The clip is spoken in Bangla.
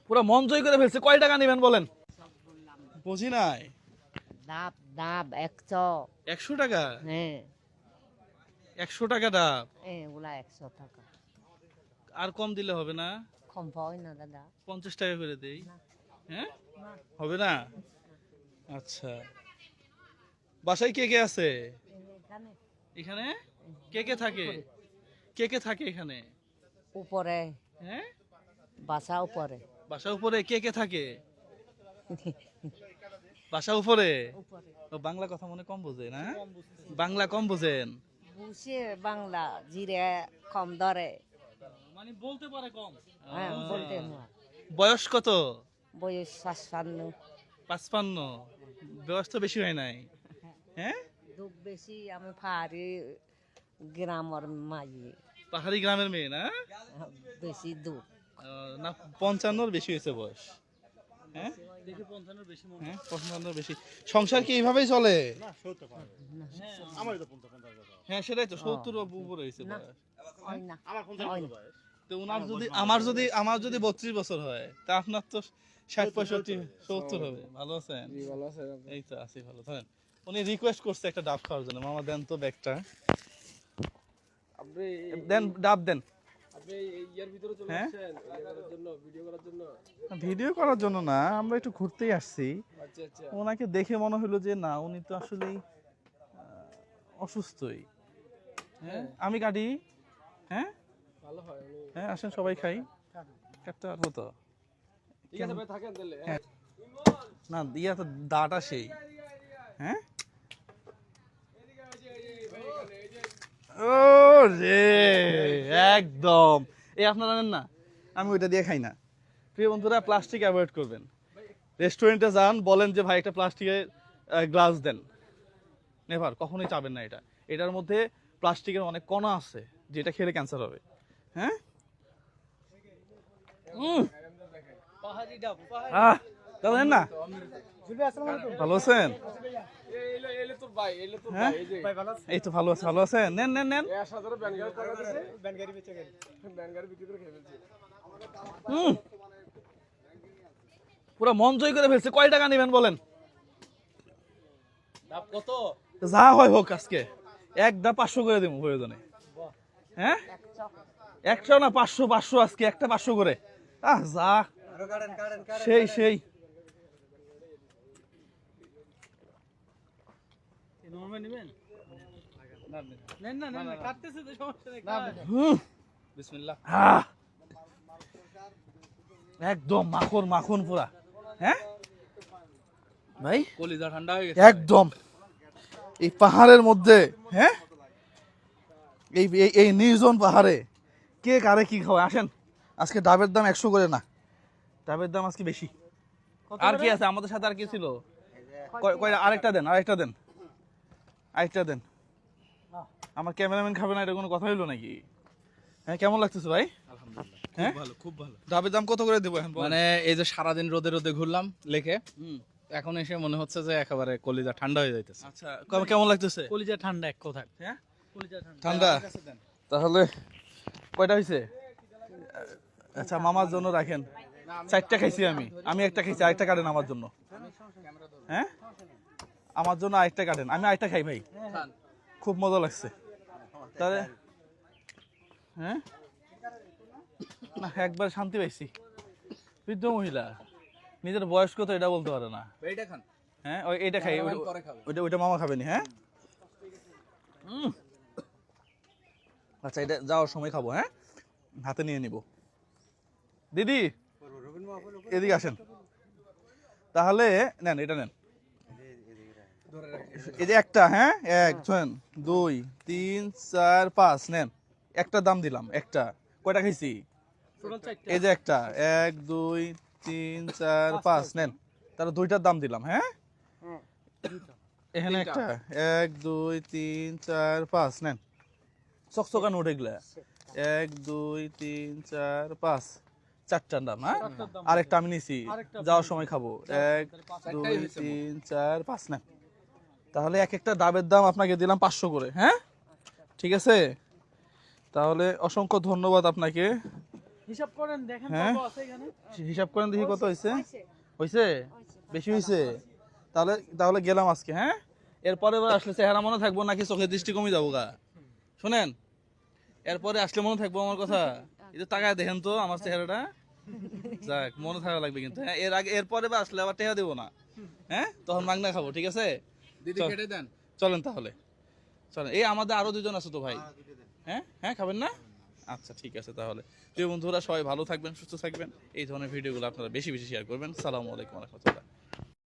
পুরো মন জয় করে ফেলছে। কয় টাকা নেবেন বলেন? বুঝি নাই। ডাব ডাব 100। 100 টাকা? হ্যাঁ 100 টাকা ডাব? এগুলা 100 টাকা। আর কম দিলে হবে না? কম পাই না দাদা। 50 টাকা করে দেই। না। হ্যাঁ, হবে না? আচ্ছা, বাসায় কে কে আছে? এখানে এখানে কে কে থাকে? কে কে থাকে এখানে? উপরে হ্যাঁ, বাসা উপরে। বাসা উপরে কে কে থাকে? বাসা উপরে। উপরে ও, বাংলা কথা মনে কম বোঝে না? বাংলা কম বোঝেন? বুঝে বাংলা জিরে কম ধরে। মানে বলতে পারে কম। হ্যাঁ বলতে না। বয়স কত? বয়স 55। 55? বয়স তো বেশি হয় নাই। হ্যাঁ, দুঃখ বেশি। আমি পাহাড়ি গ্রামের মাঝে পাহাড়ি গ্রামের মেয়ে না? বেশি দুঃখ। না, 55-র বেশি হয়েছে বয়স। হ্যাঁ, দেখি 55-র বেশি মনে হয়। হ্যাঁ, 55-র বেশি। সংসার কি এইভাবেই চলে? হ্যাঁ, সেটাই তো, 70 উপরে হয়েছে বয়স। হয় না হয় না। তো ওনার যদি আমার যদি 32 বছর হয়, তা আপনার তো 60, 65, 70 হবে। ভালো আছেন? এই তো আছি ভালো। ধরেন, উনি রিকোয়েস্ট করছে একটা ডাব খাওয়ার জন্য। মামা দেন তো ব্যাগটা, দেন ডাব দেন। হ্যাঁ, ভিডিও করার জন্য না, আমরা একটু ঘুরতেই আসছি। ওনাকে দেখে মনে হলো যে না, উনি তো আসলেই অসুস্থই। হ্যাঁ, আমি কাটি। হ্যাঁ, হ্যাঁ, আসেন সবাই খাই। কাটতে পারবো তো? হ্যাঁ। না, ইয়া তো দাটা সেই। হ্যাঁ, ও রে, একদম। এই আপনারা নেন না, আমি ওইটা দিয়ে খাই না। প্রিয় বন্ধুরা, প্লাস্টিক অ্যাভয়েড করবেন। রেস্টুরেন্টে যান, বলেন যে ভাই একটা প্লাস্টিকের গ্লাস দেন। নেভার, কখনোই চাবেন না এটা। এটার মধ্যে প্লাস্টিকের অনেক কণা আছে, যেটা খেলে ক্যান্সার হবে। হ্যাঁ, দাদা নেন না। ভালো আছেন? হ্যাঁ, এই তো ভালো আছে। ভালো আছেন? নেন নেন নেন। পুরো মন জয় করে ফেলছে। কয় টাকা নেবেন বলেন? কত যা হয় হোক, আজকে একটা 500 করে দেবো প্রয়োজনে। হ্যাঁ, 100 না, 500 500 আজকে একটা 500 করে। যা সেই সেই। একদম মাখন মাখন পুরা। হ্যাঁ ভাই, কলিজা ঠান্ডা হয়ে গেছে একদম। এই পাহাড়ের মধ্যে, হ্যাঁ, এই এই নির্জন পাহাড়ে কে কারে কি খাওয়ায়? আসেন, আজকে ডাবের দাম 100 করে না, ডাবের দাম আজকে বেশি। আর কি আছে আমাদের সাথে? আর কি ছিল? আরেকটা দেন, আরেকটা দেন, আরেকটা দেন। আমার ক্যামেরাম্যান খাবে না, এটা কোনো কথা হইলো নাকি? হ্যাঁ, কেমন লাগতেছে ভাই? হ্যাঁ, ভালো, খুব ভালো। ডাবের দাম কত করে দেবো এখন? মানে এই যে সারাদিন রোদে রোদে ঘুরলাম লেকে, এখন এসে মনে হচ্ছে যে একেবারে কলিজা ঠান্ডা হয়ে যাইতেছে। আচ্ছা, কেমন লাগতেছে? কলিজা ঠান্ডা এক কথায়। হ্যাঁ, কলিজা ঠান্ডা। ঠান্ডা। তাহলে কয়টা হয়েছে? আচ্ছা, মামার জন্য রাখেন। 4টা খাইছি আমি একটা খাইছি, আরেকটা কাটেন আমার জন্য। হ্যাঁ, আমার জন্য আরেকটা কাটেন, আমি আরেকটা খাই ভাই। খুব মজা লাগছে। তাহলে হ্যাঁ, না, একবার শান্তি পাইছি। বৃদ্ধ মহিলা, নিজের বয়স কত এটা বলতে পারে না। এইটা খান। হ্যাঁ, এইটা খাই, ওইটা মামা খাবেনি। হ্যাঁ, আচ্ছা, এটা যাওয়ার সময় খাবো। হ্যাঁ, হাতে নিয়ে নিব। দিদি, এদিকে আসেন। তাহলে নেন, এটা নেন। এই যে একটা, হ্যাঁ, 1 2 3 4 5 নেন। একটা দাম দিলাম, একটা। কয়টা খাইছি? এই যে একটা, 1 2 3 4 5 নেন। তাহলে 2টার দাম দিলাম। হ্যাঁ, এখানে একটা, 1 2 3 4 5 নেন। চকচকা নোট এগুলা। 1 2 3 4 5, 4টার দাম। হ্যাঁ, আরেকটা আমি নিছি, যাওয়ার সময় খাবো। 1 2 3 4 5 নেন। তাহলে এক একটা ডাবের দাম আপনাকে দিলাম 500 করে। হ্যাঁ, ঠিক আছে। তাহলে অসংখ্য ধন্যবাদ আপনাকে। হিসাব করেন দেখেন হ্যাঁ? কত আছে এখানে। হিসাব করেন দেখি কত হয়েছে। হয়েছে? বেশি হয়েছে? তাহলে তাহলে গেলাম আজকে, হ্যাঁ? এরপরে এবার আসলে চেহারা মনে থাকবো নাকি চোখের দৃষ্টি কমে যাবো গা? শোনেন, এরপরে আসলে মনে থাকবো আমার কথা? একটু তাকায় দেখেন তো আমার চেহারাটা। যাক, মনে থাকা লাগবে কিন্তু, হ্যাঁ? এর আগে এরপরে বা আসলে আবার টেহা দেবো না, হ্যাঁ? তখন মাগনা খাবো, ঠিক আছে? দিদি চল। কেটে দেন। চলেন তাহলে, চলেন। এই আমাদের আরো দুজন আছে তো ভাই, হ্যাঁ হ্যাঁ, খাবেন না? আচ্ছা ঠিক আছে তাহলে। প্রিয় বন্ধুরা, সবাই ভালো থাকবেন, সুস্থ থাকবেন। এই ধরনের ভিডিওগুলো আপনারা বেশি বেশি শেয়ার করবেন। সালামু আলাইকুম ওয়া রাহমাতুল্লাহ।